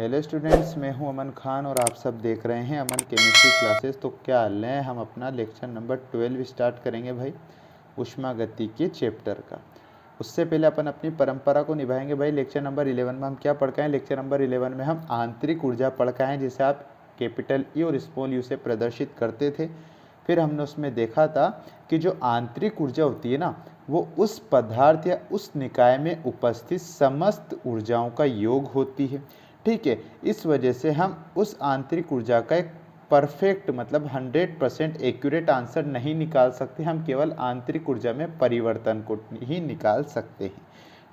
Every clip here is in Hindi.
हेलो स्टूडेंट्स, मैं हूं अमन खान और आप सब देख रहे हैं अमन केमिस्ट्री क्लासेस। तो क्या लें, हम अपना लेक्चर नंबर 12 स्टार्ट करेंगे भाई, ऊष्मागतिकी के चैप्टर का। उससे पहले अपन अपनी परंपरा को निभाएंगे भाई। लेक्चर नंबर 11 में हम क्या पढ़ के आए? लेक्चर नंबर 11 में हम आंतरिक ऊर्जा पढ़ के आए, जिसे आप कैपिटल ई और स्मॉल यू से प्रदर्शित करते थे। फिर हमने उसमें देखा था कि जो आंतरिक ऊर्जा होती है ना, वो उस पदार्थ या उस निकाय में उपस्थित समस्त ऊर्जाओं का योग होती है। ठीक है, इस वजह से हम उस आंतरिक ऊर्जा का एक परफेक्ट मतलब 100% एक्यूरेट आंसर नहीं निकाल सकते। हम केवल आंतरिक ऊर्जा में परिवर्तन को ही निकाल सकते हैं।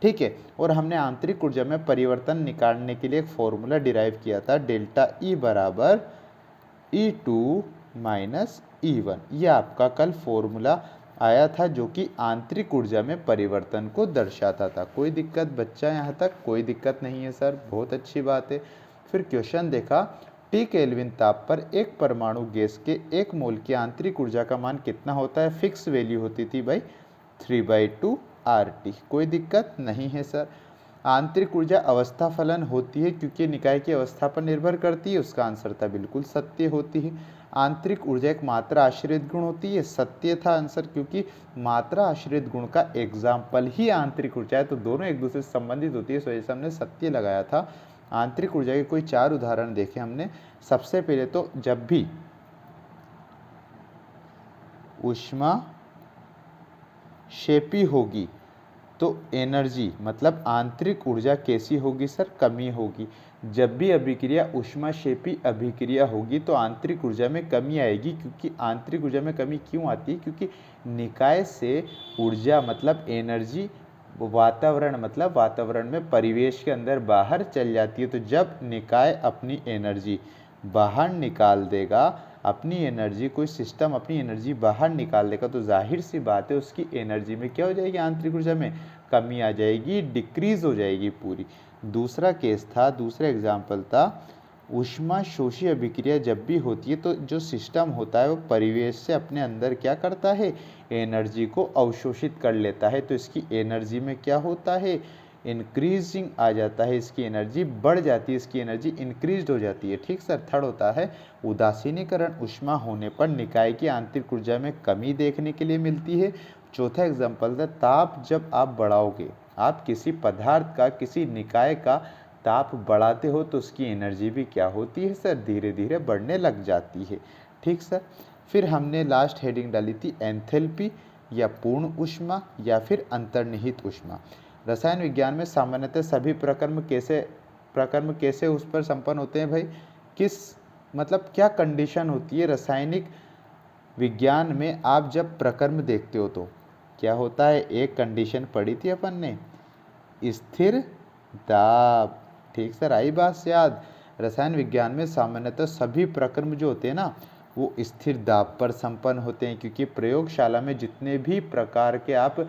ठीक है, और हमने आंतरिक ऊर्जा में परिवर्तन निकालने के लिए एक फॉर्मूला डिराइव किया था, डेल्टा ई बराबर E2 माइनस E1। ये आपका कल फॉर्मूला आया था, जो कि आंतरिक ऊर्जा में परिवर्तन को दर्शाता था। कोई दिक्कत बच्चा यहाँ तक? कोई दिक्कत नहीं है सर, बहुत अच्छी बात है। फिर क्वेश्चन देखा, T केल्विन ताप पर एक परमाणु गैस के 1 मोल की आंतरिक ऊर्जा का मान कितना होता है? फिक्स वैल्यू होती थी भाई 3/2 RT। कोई दिक्कत नहीं है सर। आंतरिक ऊर्जा अवस्था फलन होती है क्योंकि निकाय की अवस्था पर निर्भर करती है। उसका आंसर था बिल्कुल सत्य होती है। आंतरिक ऊर्जा एक मात्रा आश्रित गुण होती है, सत्य था आंसर, क्योंकि मात्रा आश्रित गुण का एग्जाम्पल ही आंतरिक ऊर्जा है, तो दोनों एक दूसरे से संबंधित होती है, इस वजह से हमने सत्य लगाया था। आंतरिक ऊर्जा के कोई 4 उदाहरण देखे हमने। सबसे पहले तो जब भी ऊष्मा शेपी होगी तो एनर्जी मतलब आंतरिक ऊर्जा कैसी होगी सर? कमी होगी। जब भी अभिक्रिया ऊष्माक्षेपी अभिक्रिया होगी तो आंतरिक ऊर्जा में कमी आएगी। क्योंकि आंतरिक ऊर्जा में कमी क्यों आती है? क्योंकि निकाय से ऊर्जा मतलब एनर्जी वातावरण मतलब वातावरण में परिवेश के अंदर बाहर चल जाती है। तो जब निकाय अपनी एनर्जी बाहर निकाल देगा, अपनी एनर्जी कोई सिस्टम अपनी एनर्जी बाहर निकाल देगा, तो जाहिर सी बात है उसकी एनर्जी में क्या हो जाएगी? आंतरिक ऊर्जा में कमी आ जाएगी, डिक्रीज हो जाएगी पूरी। दूसरा केस था, दूसरा एग्जाम्पल था, ऊष्मा शोषी अभिक्रिया जब भी होती है तो जो सिस्टम होता है वो परिवेश से अपने अंदर क्या करता है? एनर्जी को अवशोषित कर लेता है। तो इसकी एनर्जी में क्या होता है? इंक्रीजिंग आ जाता है, इसकी एनर्जी बढ़ जाती है, इसकी एनर्जी इंक्रीज हो जाती है। ठीक सर। थर्ड होता है उदासीनीकरण ऊष्मा होने पर निकाय की आंतरिक ऊर्जा में कमी देखने के लिए मिलती है। चौथा एग्जाम्पल था, ताप जब आप बढ़ाओगे, आप किसी पदार्थ का किसी निकाय का ताप बढ़ाते हो तो उसकी एनर्जी भी क्या होती है सर? धीरे धीरे बढ़ने लग जाती है। ठीक सर। फिर हमने लास्ट हेडिंग डाली थी एंथैल्पी या पूर्ण ऊष्मा या फिर अंतर्निहित ऊष्मा। रसायन विज्ञान में सामान्यतः सभी प्रक्रम कैसे उस पर संपन्न होते हैं भाई? किस मतलब क्या कंडीशन होती है रासायनिक विज्ञान में? आप जब प्रक्रम देखते हो तो क्या होता है? एक कंडीशन पढ़ी थी अपन ने, स्थिर दाब। ठीक सर, आई बात से याद? रसायन विज्ञान में सामान्यतः सभी प्रक्रम जो होते हैं ना, वो स्थिर दाब पर संपन्न होते हैं। क्योंकि प्रयोगशाला में जितने भी प्रकार के आप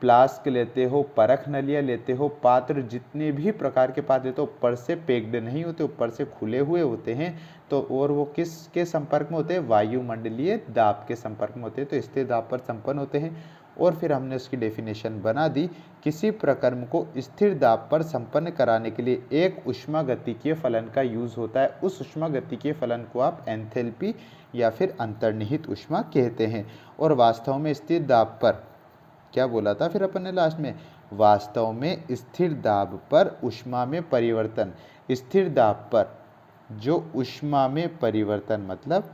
फ्लास्क लेते हो, परख नलियाँ लेते हो, पात्र जितने भी प्रकार के पात्र लेते हो, ऊपर से पैक्ड नहीं होते, ऊपर से खुले हुए होते हैं। तो और वो किसके संपर्क में होते हैं? वायुमंडलीय दाब के संपर्क में होते हैं, तो स्थिर दाब पर संपन्न होते हैं। और फिर हमने उसकी डेफिनेशन बना दी, किसी प्रक्रम को स्थिर दाब पर संपन्न कराने के लिए एक ऊष्मागतिकीय फलन का यूज होता है। उस ऊष्मागतिकीय फलन को आप एंथैल्पी या फिर अंतर्निहित ऊष्मा कहते हैं। और वास्तव में स्थिर दाब पर क्या बोला था फिर अपन ने लास्ट में? वास्तव में स्थिर दाब पर ऊष्मा में परिवर्तन, स्थिर दाब पर जो ऊष्मा में परिवर्तन मतलब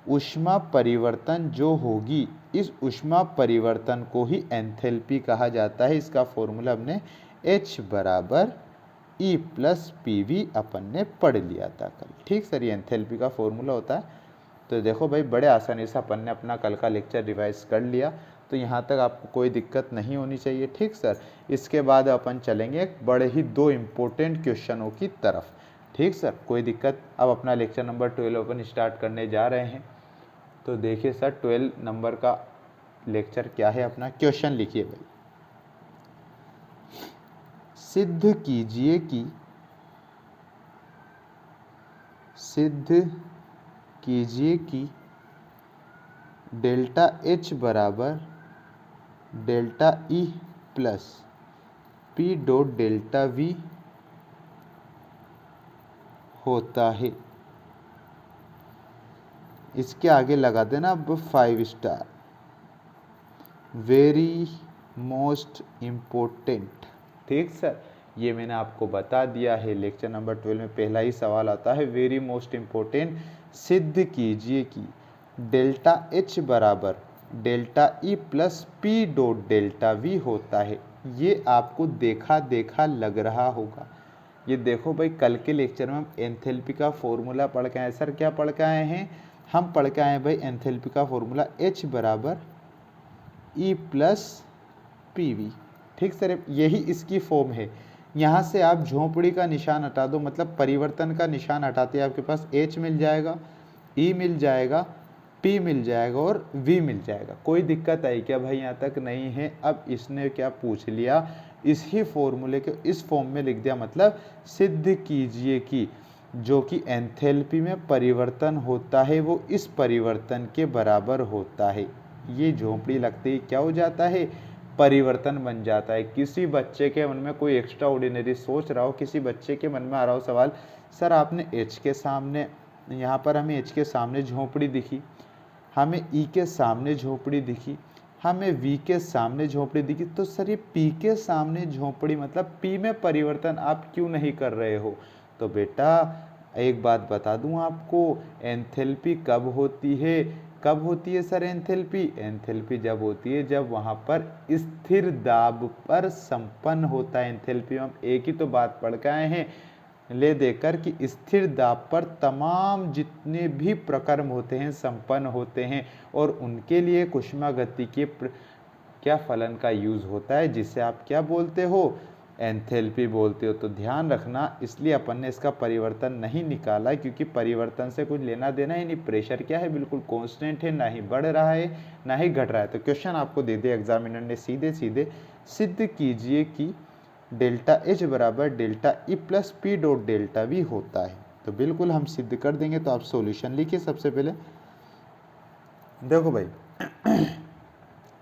ऊष्मा परिवर्तन जो होगी, इस ऊष्मा परिवर्तन को ही एंथैल्पी कहा जाता है। इसका फॉर्मूला हमने H बराबर E प्लस PV अपन ने पढ़ लिया था कल। ठीक सर, ये एंथैल्पी का फॉर्मूला होता है। तो देखो भाई, बड़े आसानी से अपन ने अपना कल का लेक्चर रिवाइज कर लिया, तो यहाँ तक आपको कोई दिक्कत नहीं होनी चाहिए। ठीक सर। इसके बाद अपन चलेंगे बड़े ही 2 इम्पोर्टेंट क्वेश्चनों की तरफ। ठीक सर, कोई दिक्कत? अब अपना लेक्चर नंबर 12 अपन स्टार्ट करने जा रहे हैं। तो देखिए सर, 12 नंबर का लेक्चर क्या है अपना। क्वेश्चन लिखिए भाई, सिद्ध कीजिए कि डेल्टा H बराबर delta E plus P dot delta V होता है। इसके आगे लगा देना अब 5 स्टार, वेरी मोस्ट इम्पोर्टेंट। ठीक सर, ये मैंने आपको बता दिया है। लेक्चर नंबर 12 में पहला ही सवाल आता है, वेरी मोस्ट इम्पोर्टेंट। सिद्ध कीजिए कि डेल्टा एच बराबर delta E plus P dot delta we होता है। ये आपको देखा देखा लग रहा होगा। ये देखो भाई, कल के लेक्चर में हम एंथैल्पी का फॉर्मूला पढ़ के आए। सर क्या पढ़ के आए हैं? हम पढ़ के आए हैं भाई एंथैल्पी का फॉर्मूला H बराबर E प्लस पी वी। ठीक सर, यही इसकी फॉर्म है। यहाँ से आप झोंपड़ी का निशान हटा दो, मतलब परिवर्तन का निशान हटाते हैं, आपके पास H मिल जाएगा, E मिल जाएगा, P मिल जाएगा और V मिल जाएगा। कोई दिक्कत आई क्या भाई? यहाँ तक नहीं है। अब इसने क्या पूछ लिया, इसी फॉर्मूले को इस फॉर्म में लिख दिया, मतलब सिद्ध कीजिए कि जो कि एंथैल्पी में परिवर्तन होता है वो इस परिवर्तन के बराबर होता है। ये झोंपड़ी लगते ही क्या हो जाता है? परिवर्तन बन जाता है। किसी बच्चे के मन में कोई एक्स्ट्रा ऑर्डिनरी सोच रहा हो, किसी बच्चे के मन में आ रहा हो सवाल, सर आपने H के सामने, यहाँ पर हमें H के सामने झोंपड़ी दिखी, हमें E के सामने झोंपड़ी दिखी, हमें V के सामने झोंपड़ी दिखी, तो सर ये P के सामने झोंपड़ी मतलब P में परिवर्तन आप क्यों नहीं कर रहे हो? तो बेटा एक बात बता दूं आपको, एंथैल्पी कब होती है? कब होती है सर एंथैल्पी? एंथैल्पी जब होती है जब वहाँ पर स्थिर दाब पर संपन्न होता है। एंथैल्पी में हम एक ही तो बात पढ़ के आए हैं ले देकर कि स्थिर दाब पर तमाम जितने भी प्रक्रम होते हैं संपन्न होते हैं और उनके लिए ऊष्मागतिकी के क्या फलन का यूज होता है, जिसे आप क्या बोलते हो? एंथैल्पी बोलते हो। तो ध्यान रखना, इसलिए अपन ने इसका परिवर्तन नहीं निकाला क्योंकि परिवर्तन से कुछ लेना देना ही नहीं। प्रेशर क्या है? बिल्कुल कांस्टेंट है, ना ही बढ़ रहा है ना ही घट रहा है। तो क्वेश्चन आपको दे दिया एग्जामिनर ने सीधे सीधे, सिद्ध कीजिए कि डेल्टा एच बराबर delta E plus P dot delta we होता है। तो बिल्कुल हम सिद्ध कर देंगे। तो आप सॉल्यूशन लिखिए। सबसे पहले देखो भाई,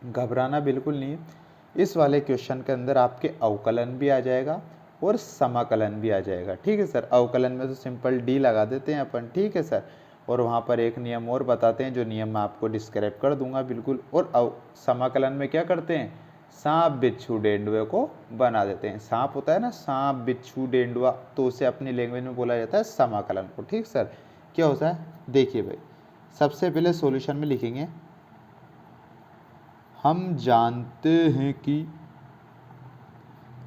घबराना बिल्कुल नहीं है। इस वाले क्वेश्चन के अंदर आपके अवकलन भी आ जाएगा और समाकलन भी आ जाएगा। ठीक है सर, अवकलन में तो सिंपल डी लगा देते हैं अपन। ठीक है सर, और वहाँ पर एक नियम और बताते हैं, जो नियम मैं आपको डिस्क्राइब कर दूंगा बिल्कुल। और समाकलन में क्या करते हैं? सांप बिच्छू डेंडुए को बना देते हैं। सांप होता है ना, सांप बिच्छू डेंडुआ, तो उसे अपनी लैंग्वेज में बोला जाता है समाकलन को। ठीक सर, क्या होता है? देखिए भाई, सबसे पहले सॉल्यूशन में लिखेंगे, हम जानते हैं कि,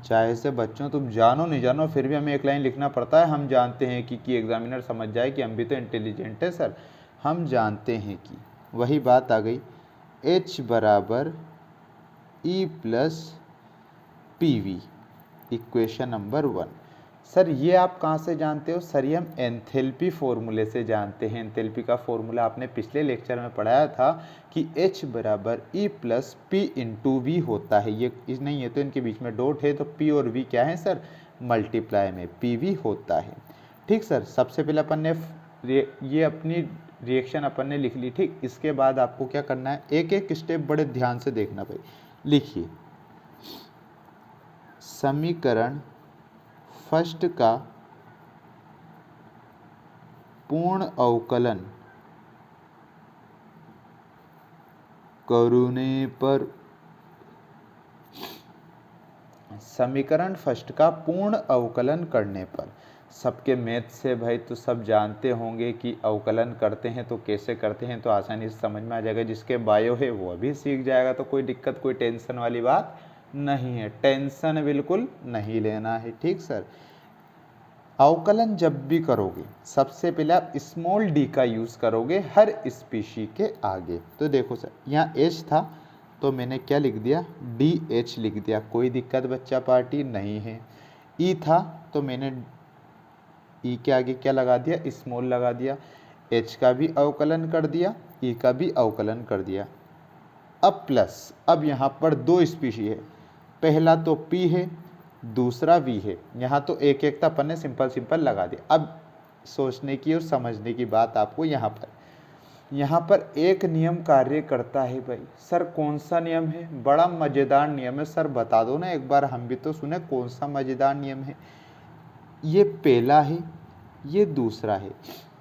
चाहे से बच्चों तुम जानो नहीं जानो फिर भी हमें एक लाइन लिखना पड़ता है, हम जानते हैं कि एग्जामिनर समझ जाए कि हम भी तो इंटेलिजेंट है सर। हम जानते हैं कि, वही बात आ गई, H बराबर E plus P V, equation number 1। Sir ये आप कहाँ से जानते हो? सर ये हम एंथैल्पी फॉर्मूले से जानते हैं। एंथैल्पी का फॉर्मूला आपने पिछले लेक्चर में पढ़ाया था कि H बराबर E plus P into V होता है। ये नहीं है तो इनके बीच में डॉट है, तो P और V क्या है सर? मल्टीप्लाई में PV होता है। ठीक सर, सबसे पहले अपन ने ये अपनी रिएक्शन अपन ने लिख ली। ठीक, इसके बाद आपको क्या करना है, एक एक स्टेप बड़े ध्यान से देखना भाई। लिखिए, समीकरण फर्स्ट का पूर्ण अवकलन करने पर, समीकरण फर्स्ट का पूर्ण अवकलन करने पर, सबके मैथ से भाई तो सब जानते होंगे कि अवकलन करते हैं तो कैसे करते हैं, तो आसानी से समझ में आ जाएगा। जिसके बायो है वो अभी सीख जाएगा, तो कोई दिक्कत कोई टेंशन वाली बात नहीं है। टेंशन बिल्कुल नहीं लेना है। ठीक सर, अवकलन जब भी करोगे सबसे पहले आप स्मॉल डी का यूज करोगे हर स्पीशी के आगे। तो देखो सर, यहाँ H था तो मैंने क्या लिख दिया? DH लिख दिया। कोई दिक्कत बच्चा पार्टी नहीं है। E था तो मैंने E के आगे क्या लगा दिया? स्मॉल लगा दिया। H का भी अवकलन कर दिया, E का भी अवकलन कर दिया। अब प्लस, अब यहाँ पर दो स्पीशी है, पहला तो P है, दूसरा V है। यहाँ तो एक एक था, अपन ने सिंपल सिंपल लगा दिया। अब सोचने की और समझने की बात आपको यहाँ पर एक नियम कार्य करता है भाई। सर कौन सा नियम है? बड़ा मज़ेदार नियम है सर, बता दो ना एक बार, हम भी तो सुने। कौन सा मज़ेदार नियम है? ये पहला है, ये दूसरा है,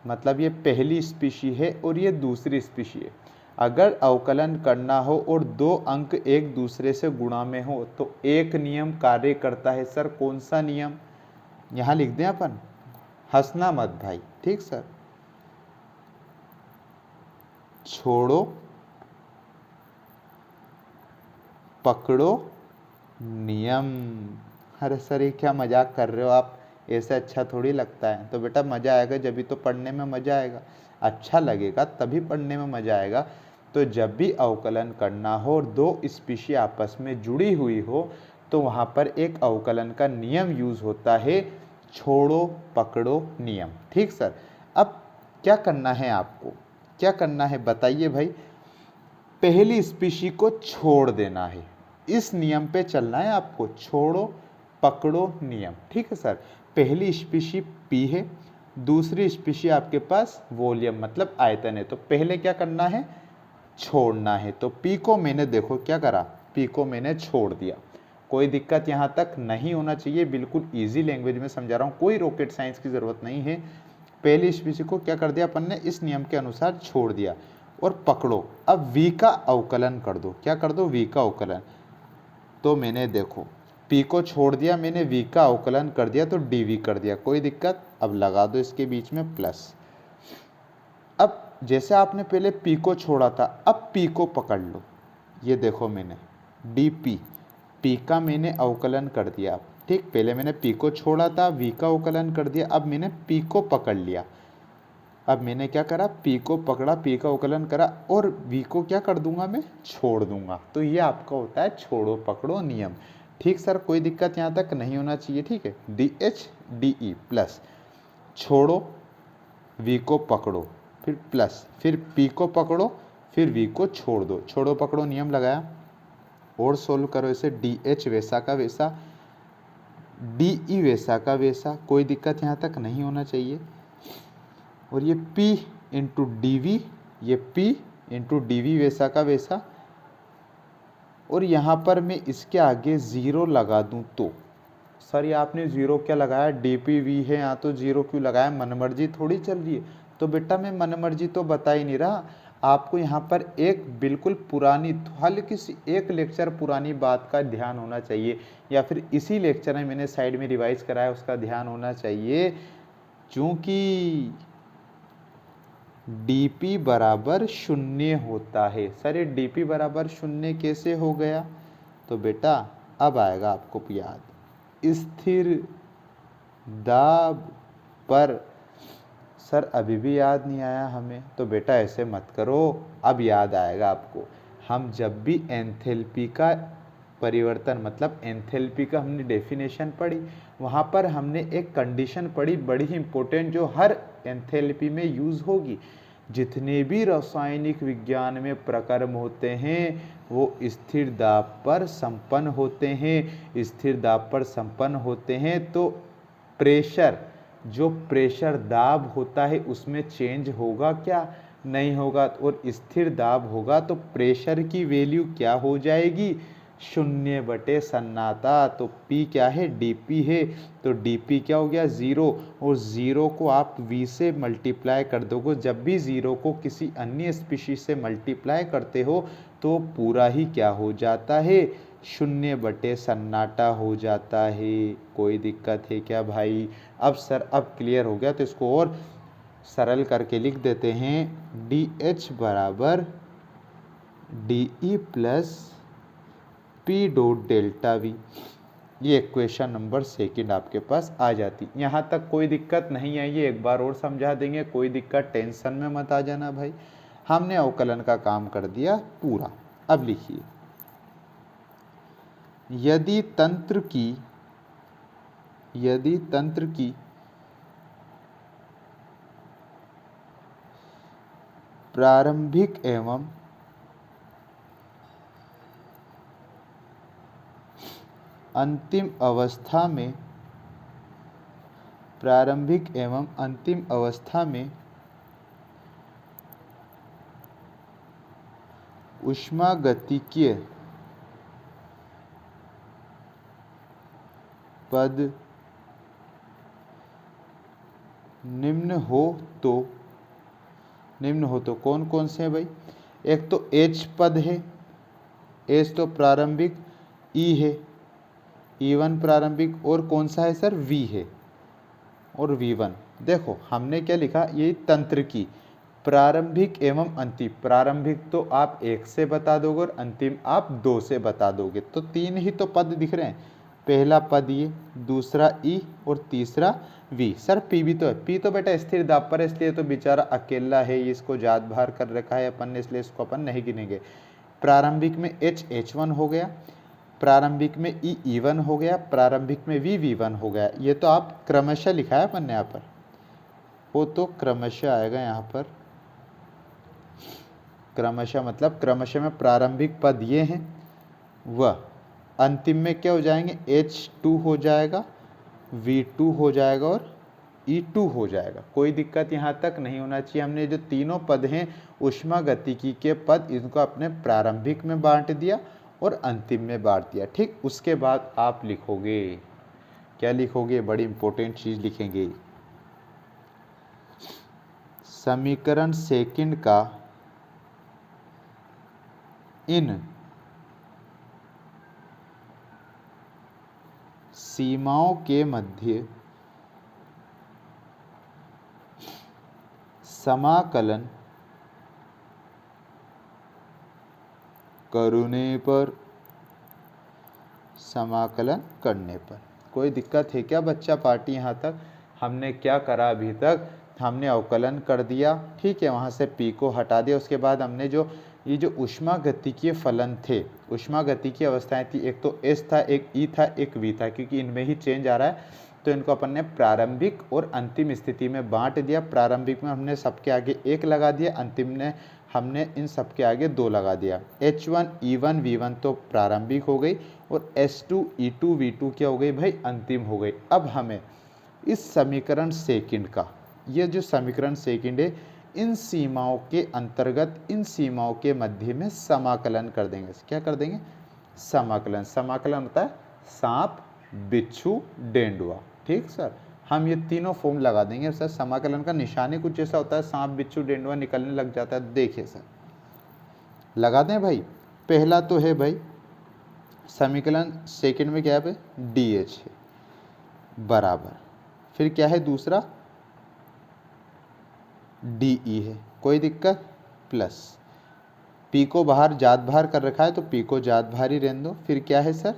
मतलब ये पहली स्पीशी है और ये दूसरी स्पीशी है। अगर अवकलन करना हो और दो अंक एक दूसरे से गुणा में हो तो एक नियम कार्य करता है। सर कौन सा नियम? यहाँ लिख दें अपन, हंसना मत भाई, ठीक सर। छोड़ो पकड़ो नियम। अरे सर ये क्या मजाक कर रहे हो आप, ऐसे अच्छा थोड़ी लगता है। तो बेटा मज़ा आएगा जब भी तो पढ़ने में मज़ा आएगा, अच्छा लगेगा तभी पढ़ने में मज़ा आएगा। तो जब भी अवकलन करना हो और दो स्पीशी आपस में जुड़ी हुई हो तो वहाँ पर एक अवकलन का नियम यूज़ होता है, छोड़ो पकड़ो नियम। ठीक सर। अब क्या करना है आपको, क्या करना है बताइए भाई? पहली स्पीशी को छोड़ देना है, इस नियम पे चलना है आपको, छोड़ो पकड़ो नियम। ठीक है सर। पहली स्पीशी पी है, दूसरी स्पीशी आपके पास वॉल्यूम मतलब आयतन है, तो पहले क्या करना है? छोड़ना है। तो पी को मैंने देखो क्या करा, पी को मैंने छोड़ दिया। कोई दिक्कत यहाँ तक नहीं होना चाहिए, बिल्कुल इजी लैंग्वेज में समझा रहा हूँ, कोई रॉकेट साइंस की ज़रूरत नहीं है। पहली स्पीशी को क्या कर दिया अपन ने, इस नियम के अनुसार छोड़ दिया। और पकड़ो, अब v का अवकलन कर दो। क्या कर दो? v का अवकलन। तो मैंने देखो p को छोड़ दिया, मैंने v का अवकलन कर दिया तो dv कर दिया, कोई दिक्कत? अब लगा दो इसके बीच में प्लस। अब जैसे आपने पहले p को छोड़ा था, अब p को पकड़ लो। ये देखो मैंने dp, p का मैंने अवकलन कर दिया। ठीक, पहले मैंने p को छोड़ा था, v का अवकलन कर दिया, अब मैंने p को पकड़ लिया। अब मैंने क्या करा, p को पकड़ा, p का अवकलन करा और v को क्या कर दूंगा मैं? छोड़ दूंगा। तो ये आपका होता है छोड़ो पकड़ो नियम। ठीक सर, कोई दिक्कत यहाँ तक नहीं होना चाहिए। ठीक है, DH DE प्लस, छोड़ो v को पकड़ो, फिर प्लस, फिर p को पकड़ो, फिर v को छोड़ दो, छोड़ो पकड़ो नियम लगाया। और सोल्व करो इसे, DH वैसा का वैसा, DE वैसा का वैसा, कोई दिक्कत यहाँ तक नहीं होना चाहिए। और ये P इंटू DV, ये P इंटू DV वैसा का वैसा। और यहाँ पर मैं इसके आगे ज़ीरो लगा दूँ तो, सर ये आपने ज़ीरो क्या लगाया, DPV है यहाँ तो ज़ीरो क्यों लगाया? मनमर्जी थोड़ी चल रही है। तो बेटा मैं मनमर्जी तो बता ही नहीं रहा आपको, यहाँ पर एक बिल्कुल पुरानी, हल्की सी एक लेक्चर पुरानी बात का ध्यान होना चाहिए, या फिर इसी लेक्चर में मैंने साइड में रिवाइज कराया उसका ध्यान होना चाहिए। चूँकि dp बराबर 0 होता है। सर ये dp बराबर 0 कैसे हो गया? तो बेटा अब आएगा आपको याद, स्थिर दाब पर। सर अभी भी याद नहीं आया हमें? तो बेटा ऐसे मत करो, अब याद आएगा आपको। हम जब भी एंथैल्पी का परिवर्तन मतलब एंथैल्पी का हमने डेफिनेशन पढ़ी, वहाँ पर हमने एक कंडीशन पढ़ी बड़ी ही इंपॉर्टेंट, जो हर एंथैल्पी में यूज़ होगी। जितने भी रासायनिक विज्ञान में प्रक्रम होते हैं वो स्थिर दाब पर संपन्न होते हैं। स्थिर दाब पर संपन्न होते हैं तो प्रेशर, जो प्रेशर दाब होता है उसमें चेंज होगा क्या? नहीं होगा। और स्थिर दाब होगा तो प्रेशर की वैल्यू क्या हो जाएगी? 0/सन्नाटा। तो P क्या है? DP है, तो DP क्या हो गया? 0। और 0 को आप V से मल्टीप्लाई कर दोगे। जब भी 0 को किसी अन्य स्पीशीज से मल्टीप्लाई करते हो तो पूरा ही क्या हो जाता है? 0/सन्नाटा हो जाता है। कोई दिक्कत है क्या भाई? अब सर अब क्लियर हो गया, तो इसको और सरल करके लिख देते हैं, DH बराबर DE plus P dot delta V। ये इक्वेशन नंबर 2 आपके पास आ जाती। यहाँ तक कोई दिक्कत नहीं आई है, एक बार और समझा देंगे, कोई दिक्कत टेंशन में मत आ जाना भाई। हमने अवकलन का काम कर दिया पूरा। अब लिखिए, यदि तंत्र की प्रारंभिक एवं अंतिम अवस्था में ऊष्मागतिकीय पद निम्न हो तो, निम्न हो तो कौन कौन से हैं भाई? एक तो एच पद है, एच तो प्रारंभिक, ई है, E1 प्रारंभिक, और कौन सा है सर? V है, और V1। देखो हमने क्या लिखा, ये तंत्र की प्रारंभिक एवं अंतिम। प्रारंभिक तो आप 1 से बता दोगे और अंतिम आप 2 से बता दोगे, तो 3 ही तो पद दिख रहे हैं। पहला पद ये, दूसरा ई, और तीसरा वी। सर पी भी तो है, पी तो बेटा स्थिर दाब पर है, इसलिए तो बेचारा अकेला है, इसको जात बाहर कर रखा है अपन ने, इसलिए इसको अपन नहीं गिनेंगे। प्रारंभिक में एच H1 हो गया, प्रारंभिक में ई E1 हो गया, प्रारंभिक में V V1 हो गया। ये तो आप क्रमशः लिखा है अपन ने यहाँ पर, वो तो क्रमशः आएगा यहाँ पर। क्रमशः मतलब क्रमशः में प्रारंभिक पद ये हैं, वह अंतिम में क्या हो जाएंगे? H2 हो जाएगा, V2 हो जाएगा, और E2 हो जाएगा। कोई दिक्कत यहाँ तक नहीं होना चाहिए। हमने जो तीनों पद हैं ऊष्मागतिकी के पद, इनको अपने प्रारंभिक में बांट दिया और अंतिम में बांट दिया। ठीक, उसके बाद आप लिखोगे, क्या लिखोगे? बड़ी इंपॉर्टेंट चीज लिखेंगे, समीकरण सेकंड का इन सीमाओं के मध्य समाकलन करने पर, समाकलन करने पर। कोई दिक्कत है क्या बच्चा पार्टी? यहाँ तक हमने क्या करा? अभी तक हमने अवकलन कर दिया, ठीक है, वहाँ से पी को हटा दिया। उसके बाद हमने जो ये जो ऊष्मागतिकीय फलन थे, ऊष्मागतिकीय अवस्थाएं थी, एक तो एस था, एक ई था, एक वी था, क्योंकि इनमें ही चेंज आ रहा है, तो इनको अपन ने प्रारंभिक और अंतिम स्थिति में बांट दिया। प्रारंभिक में हमने सबके आगे 1 लगा दिया, अंतिम में हमने इन सबके आगे 2 लगा दिया। H1 E1 V1 तो प्रारंभिक हो गई, और S2 E2 V2 क्या हो गई भाई? अंतिम हो गई। अब हमें इस समीकरण सेकंड का, ये जो समीकरण सेकंड है, इन सीमाओं के अंतर्गत, इन सीमाओं के मध्य में समाकलन कर देंगे। क्या कर देंगे? समाकलन। समाकलन होता है सांप, बिच्छू, डेंडुआ। ठीक सर, हम ये तीनों फॉर्म लगा देंगे सर। समाकलन का निशान ही कुछ ऐसा होता है, सांप, बिच्छू, डेंडुआ निकलने लग जाता है। देखिए सर, लगा दें भाई। पहला तो है भाई समीकरण सेकंड में क्या है भाई? DH है बराबर, फिर क्या है दूसरा? DE है, कोई दिक्कत, प्लस P को बाहर जात बाहर कर रखा है, तो P को जात बाहर ही रहने दो। फिर क्या है सर?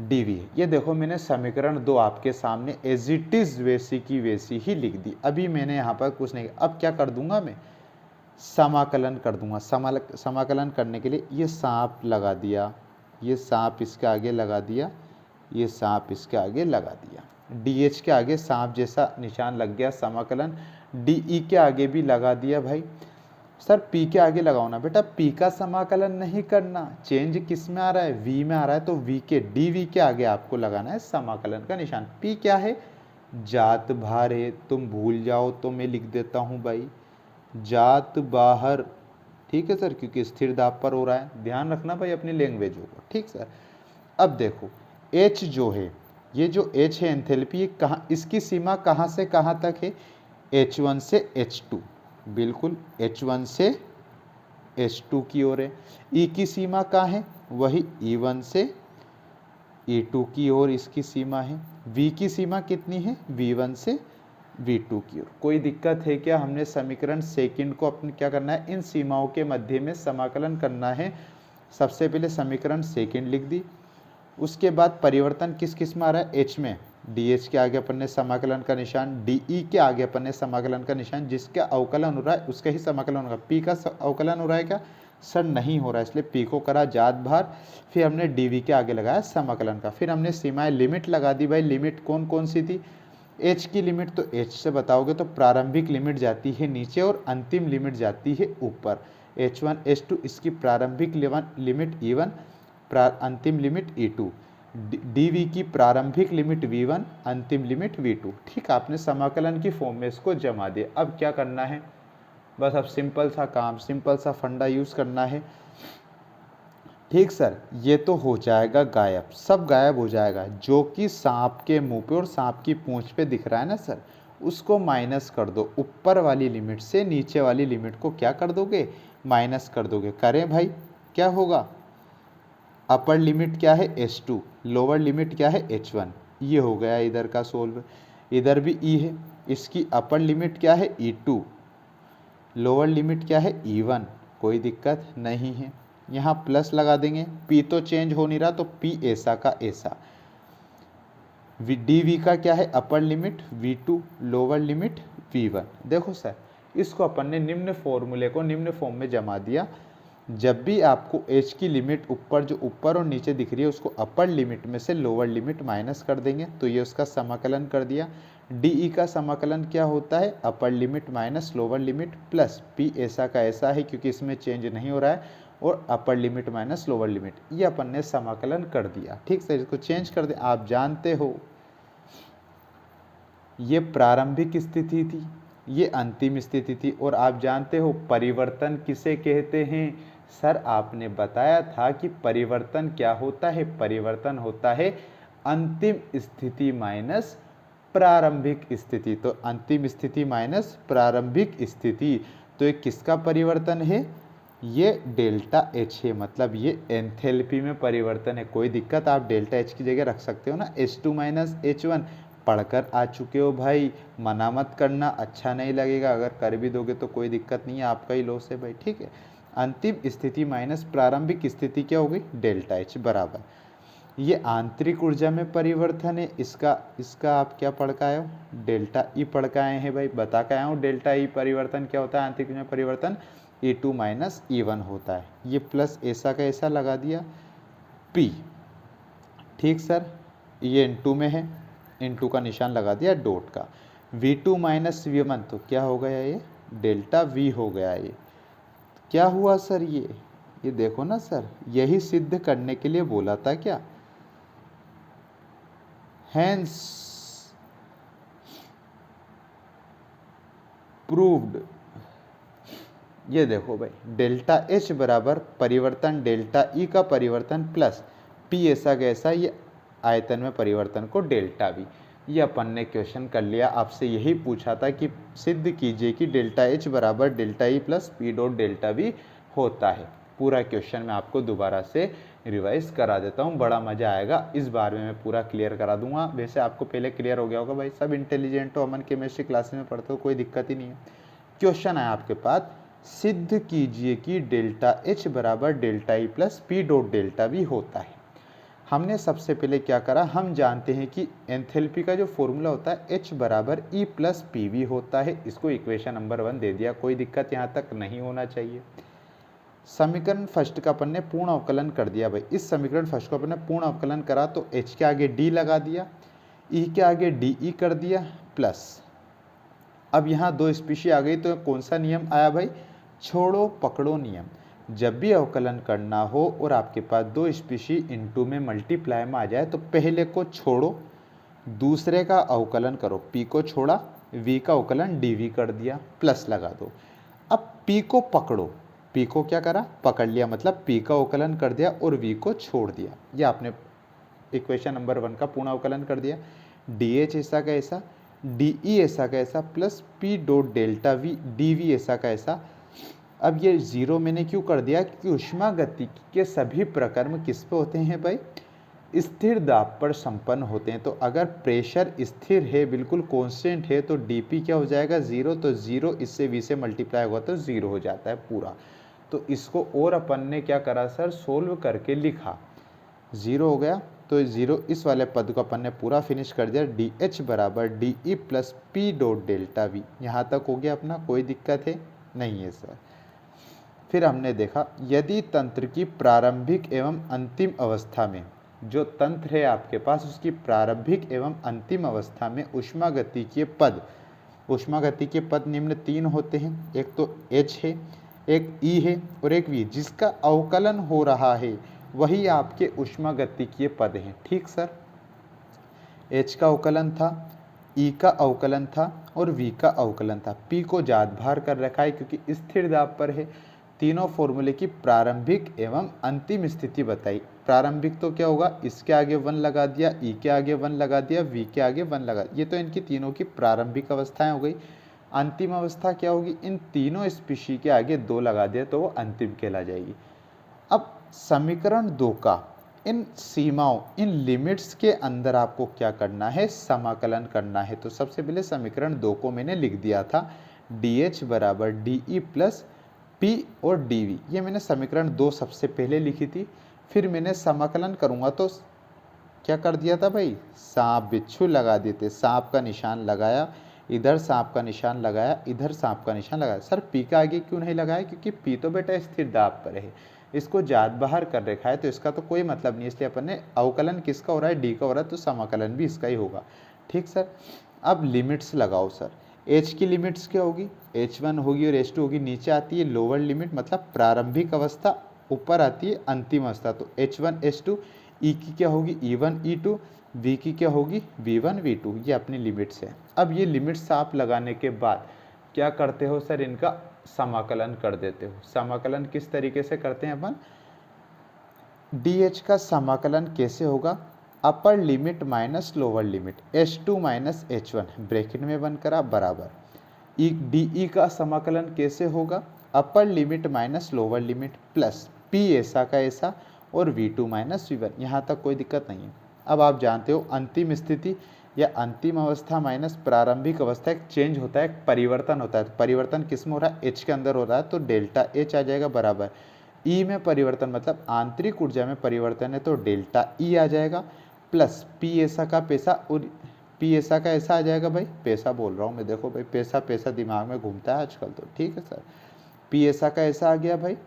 DV है। ये देखो मैंने समीकरण 2 आपके सामने एज इट इज वैसी की वैसी ही लिख दी। अभी मैंने यहाँ पर कुछ नहीं, अब क्या कर दूंगा मैं? समाकलन कर दूंगा। समाकलन करने के लिए ये सांप लगा दिया, ये सांप इसके आगे लगा दिया, ये सांप इसके आगे लगा दिया। DH के आगे सांप जैसा निशान लग गया, समाकलन। DE के आगे भी लगा दिया भाई। सर P के आगे लगाओ ना बेटा, P का समाकलन नहीं करना, चेंज किस में आ रहा है? V में आ रहा है, तो V के DV के आगे आपको लगाना है समाकलन का निशान। P क्या है? जात बाहर है, तुम भूल जाओ तो मैं लिख देता हूँ भाई, जात बाहर। ठीक है सर, क्योंकि स्थिर दाब पर हो रहा है, ध्यान रखना भाई अपनी लैंग्वेजों को। ठीक सर, अब देखो H जो है, ये जो H है एंथैल्पी, ये कहाँ, इसकी सीमा कहाँ से कहाँ तक है? H1 से H2, बिल्कुल H1 से H2 की ओर है। E की सीमा कहाँ है? वही E1 से E2 की ओर इसकी सीमा है। V की सीमा कितनी है? V1 से V2 की ओर। कोई दिक्कत है क्या? हमने समीकरण सेकंड को अपने क्या करना है? इन सीमाओं के मध्य में समाकलन करना है। सबसे पहले समीकरण सेकंड लिख दी, उसके बाद परिवर्तन किस किस में आ रहा है? H में। DH के आगे अपन ने समाकलन का निशान, DE के आगे अपन ने समाकलन का निशान, जिसका अवकलन हो रहा है उसका ही समाकलन होगा। P का अवकलन हो रहा है क्या? सर नहीं हो रहा है, इसलिए P को करा जात बाहर, फिर हमने DV के आगे लगाया समाकलन का। फिर हमने सीमाएं लिमिट लगा दी भाई। लिमिट कौन कौन सी थी? H की लिमिट तो H से बताओगे तो प्रारंभिक लिमिट जाती है नीचे और अंतिम लिमिट जाती है ऊपर। H1 H2 इसकी प्रारंभिक लिमिट E1, अंतिम लिमिट E2। DV की प्रारंभिक लिमिट V1, अंतिम लिमिट V2। ठीक, आपने समाकलन की फॉर्म में इसको जमा दिया। अब क्या करना है? बस अब सिंपल सा काम, सिंपल सा फंडा यूज करना है। ठीक सर, ये तो हो जाएगा गायब, सब गायब हो जाएगा। जो कि सांप के मुंह पे और सांप की पूंछ पे दिख रहा है ना सर, उसको माइनस कर दो, ऊपर वाली लिमिट से नीचे वाली लिमिट को क्या कर दोगे, माइनस कर दोगे। करें भाई, क्या होगा, अपर लिमिट क्या है h2, लोअर लिमिट क्या है h1, ये हो गया इधर का सोल्व। इधर भी e है, इसकी अपर लिमिट क्या है e2, लोअर लिमिट क्या है e1, कोई दिक्कत नहीं है। यहाँ प्लस लगा देंगे, p तो चेंज हो नहीं रहा तो p ऐसा का ऐसा। dv का क्या है upper limit v2, lower limit v1। देखो सर, इसको अपन ने निम्न फॉर्मूले को निम्न फॉर्म में जमा दिया। जब भी आपको h की लिमिट ऊपर, जो ऊपर और नीचे दिख रही है, उसको अपर लिमिट में से लोअर लिमिट माइनस कर देंगे तो ये उसका समाकलन कर दिया। डी का समाकलन क्या होता है, upper limit minus lower limit plus p ऐसा का ऐसा है क्योंकि इसमें चेंज नहीं हो रहा है, और upper limit minus lower limit, ये अपन ने समाकलन कर दिया। ठीक सर, इसको चेंज कर दें। आप जानते हो ये प्रारंभिक स्थिति थी, ये अंतिम स्थिति थी, और आप जानते हो परिवर्तन किसे कहते हैं। सर आपने बताया था कि परिवर्तन क्या होता है, परिवर्तन होता है अंतिम स्थिति माइनस प्रारंभिक स्थिति। तो अंतिम स्थिति माइनस प्रारंभिक स्थिति, तो ये किसका परिवर्तन है, ये डेल्टा एच है, मतलब ये एंथैल्पी में परिवर्तन है। कोई दिक्कत, आप डेल्टा एच की जगह रख सकते हो ना, H2 माइनस H1 पढ़कर आ चुके हो भाई, मना मत करना, अच्छा नहीं लगेगा। अगर कर भी दोगे तो कोई दिक्कत नहीं है, आपका ही लॉस है भाई। ठीक है, अंतिम स्थिति माइनस प्रारंभिक स्थिति क्या होगी, डेल्टा एच बराबर, ये आंतरिक ऊर्जा में परिवर्तन है। इसका आप क्या पढ़ के आए हो, डेल्टा ई पढ़ के आए हैं भाई, बता के आया हूँ डेल्टा ई परिवर्तन क्या होता है, आंतरिक ऊर्जा में परिवर्तन E2 माइनस E1 होता है। ये प्लस ऐसा का ऐसा लगा दिया P, ठीक सर, ये इनटू में है, इनटू का निशान लगा दिया डॉट का। V2 माइनस V1 तो क्या हो गया, ये डेल्टा V हो गया। ये क्या हुआ सर, ये देखो ना सर, यही सिद्ध करने के लिए बोला था क्या, हैंस प्रूव्ड। ये देखो भाई, डेल्टा एच बराबर परिवर्तन डेल्टा ई का परिवर्तन प्लस पी ऐसा कैसा, ये आयतन में परिवर्तन को डेल्टा वी। ये अपन ने क्वेश्चन कर लिया, आपसे यही पूछा था कि सिद्ध कीजिए कि डेल्टा एच बराबर delta E plus P dot delta we होता है। पूरा क्वेश्चन मैं आपको दोबारा से रिवाइज करा देता हूँ, बड़ा मजा आएगा, इस बार में मैं पूरा क्लियर करा दूंगा। वैसे आपको पहले क्लियर हो गया होगा भाई, सब इंटेलिजेंट हो, अमन केमिस्ट्री क्लासेस में पढ़ते हो, कोई दिक्कत ही नहीं है। क्वेश्चन है आपके पास, सिद्ध कीजिए कि डेल्टा एच बराबर delta E plus P dot delta we होता है। हमने सबसे पहले क्या करा, हम जानते हैं कि एंथैल्पी का जो फॉर्मूला होता है H बराबर E प्लस पी वी होता है। इसको इक्वेशन नंबर 1 दे दिया, कोई दिक्कत यहाँ तक नहीं होना चाहिए। समीकरण फर्स्ट का अपन ने पूर्ण अवकलन कर दिया भाई, इस समीकरण फर्स्ट को अपन ने पूर्ण अवकलन करा तो H के आगे D लगा दिया, E के आगे DE कर दिया प्लस। अब यहाँ दो स्पीशी आ गई तो कौन सा नियम आया भाई, छोड़ो पकड़ो नियम। जब भी अवकलन करना हो और आपके पास दो स्पीशी इनटू में मल्टीप्लाई में आ जाए तो पहले को छोड़ो, दूसरे का अवकलन करो। P को छोड़ा, V का अवकलन dV कर दिया, प्लस लगा दो। अब P को पकड़ो, P को क्या करा, पकड़ लिया, मतलब P का अवकलन कर दिया और V को छोड़ दिया। ये आपने इक्वेशन नंबर 1 का पूर्ण अवकलन कर दिया। DH ऐसा का ऐसा, DE ऐसा का ऐसा plus P dot delta V dV ऐसा का ऐसा। अब ये जीरो मैंने क्यों कर दिया, क्योंकि ऊष्मागतिकी के सभी प्रकर्म किस पे होते हैं भाई, स्थिर दाब पर संपन्न होते हैं। तो अगर प्रेशर स्थिर है, बिल्कुल कांस्टेंट है, तो dP क्या हो जाएगा, जीरो। तो जीरो इससे V से मल्टीप्लाई हुआ तो जीरो हो जाता है पूरा। तो इसको और अपन ने क्या करा सर, सोल्व करके लिखा, जीरो हो गया तो जीरो, इस वाले पद को अपन ने पूरा फिनिश कर दिया। DH बराबर DE plus P dot delta V, यहाँ तक हो गया अपना, कोई दिक्कत है नहीं है सर। फिर हमने देखा, यदि तंत्र की प्रारंभिक एवं अंतिम अवस्था में, जो तंत्र है आपके पास उसकी प्रारंभिक एवं अंतिम अवस्था में ऊष्मागतिकीय पद निम्न 3 होते हैं। एक तो H है, एक E है और एक V, जिसका अवकलन हो रहा है वही आपके ऊष्मागतिकीय पद हैं। ठीक सर, H का अवकलन था, E का अवकलन था और V का अवकलन था। P को जात भार कर रखा है क्योंकि स्थिर दाब पर है। तीनों फॉर्मूले की प्रारंभिक एवं अंतिम स्थिति बताई। प्रारंभिक तो क्या होगा, इसके आगे 1 लगा दिया, ई के आगे 1 लगा दिया, वी के आगे 1 लगा, ये तो इनकी तीनों की प्रारंभिक अवस्थाएं हो गई। अंतिम अवस्था क्या होगी, इन तीनों स्पीशी के आगे 2 लगा दिया तो वो अंतिम कहला जाएगी। अब समीकरण 2 का इन सीमाओं, इन लिमिट्स के अंदर आपको क्या करना है, समाकलन करना है। तो सबसे पहले समीकरण 2 को मैंने लिख दिया था, dH बराबर डी प्लस पी और डी, ये मैंने समीकरण 2 सबसे पहले लिखी थी। फिर मैंने समाकलन करूँगा तो क्या कर दिया था भाई, सांप बिच्छू लगा देते, सांप का निशान लगाया, इधर सांप का निशान लगाया, इधर सांप का निशान लगाया। सर पी का आगे क्यों नहीं लगाया, क्योंकि पी तो बेटा स्थिर दाब पर है, इसको जात बाहर कर रखा है तो इसका तो कोई मतलब नहीं, इसलिए अपन ने अवकलन किसका हो रहा है, डी का हो रहा है, तो समाकलन भी इसका ही होगा। ठीक सर, अब लिमिट्स लगाओ सर। एच की लिमिट्स क्या होगी, H1 होगी और H2 होगी, नीचे आती है लोअर लिमिट मतलब प्रारंभिक अवस्था, ऊपर आती है अंतिम अवस्था, तो H1 H2, ई की क्या होगी E1 E2, वी की क्या होगी V1 V2, ये अपनी लिमिट्स है। अब ये लिमिट्स आप लगाने के बाद क्या करते हो सर, इनका समाकलन कर देते हो। समाकलन किस तरीके से करते हैं अपन, DH का समाकलन कैसे होगा, upper limit minus lower limit, H2 minus H1 bracket में बंद करा बराबर, DE का समाकलन कैसे होगा, upper limit minus lower limit plus P ऐसा का ऐसा और V2 माइनस V1, यहाँ तक कोई दिक्कत नहीं है। अब आप जानते हो अंतिम स्थिति या अंतिम अवस्था माइनस प्रारंभिक अवस्था एक चेंज होता है, एक परिवर्तन होता है। तो परिवर्तन किस में हो रहा है, H के अंदर हो रहा है, तो डेल्टा H आ जाएगा बराबर, E में परिवर्तन मतलब आंतरिक ऊर्जा में परिवर्तन है तो डेल्टा E आ जाएगा, प्लस पी ऐसा का पैसा और पी ऐसा का ऐसा आ जाएगा। भाई पैसा बोल रहा हूँ मैं, देखो भाई पैसा पैसा दिमाग में घूमता है आजकल तो, ठीक है सर, पी ऐसा का ऐसा आ गया भाई।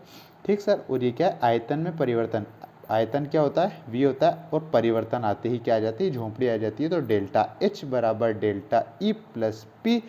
ठीक सर, और ये क्या है, आयतन में परिवर्तन, आयतन क्या होता है, वी होता है, और परिवर्तन आते ही क्या आ जाती है, झोंपड़ी आ जाती है, तो डेल्टा H बराबर delta E plus P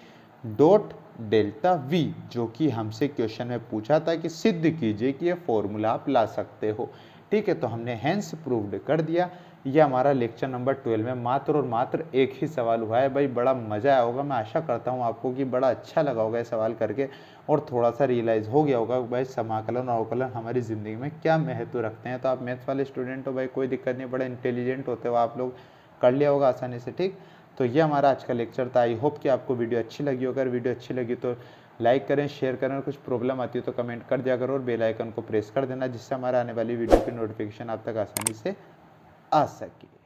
dot delta V, जो कि हमसे क्वेश्चन में पूछा था कि सिद्ध कीजिए कि ये फॉर्मूला आप ला सकते हो। ठीक है, तो हमने हैंस प्रूव्ड कर दिया। ये हमारा लेक्चर नंबर 12 में मात्र और मात्र एक ही सवाल हुआ है। भाई बड़ा मज़ा आया होगा, मैं आशा करता हूँ आपको कि बड़ा अच्छा लगा होगा ये सवाल करके, और थोड़ा सा रियलाइज़ हो गया होगा भाई समाकलन और अवकलन हमारी ज़िंदगी में क्या महत्व रखते हैं। तो आप मैथ्स वाले स्टूडेंट हो भाई, कोई दिक्कत नहीं, बड़े इंटेलिजेंट होते हो आप लोग, कर लिया होगा आसानी से। ठीक, तो ये हमारा आज का लेक्चर था। आई होप कि आपको वीडियो अच्छी लगी हो। अगर वीडियो अच्छी लगी तो लाइक करें, शेयर करें, और कुछ प्रॉब्लम आती है तो कमेंट कर दिया करो, और बेल आइकन को प्रेस कर देना, जिससे हमारे आने वाली वीडियो की नोटिफिकेशन आप तक आसानी से आ सके।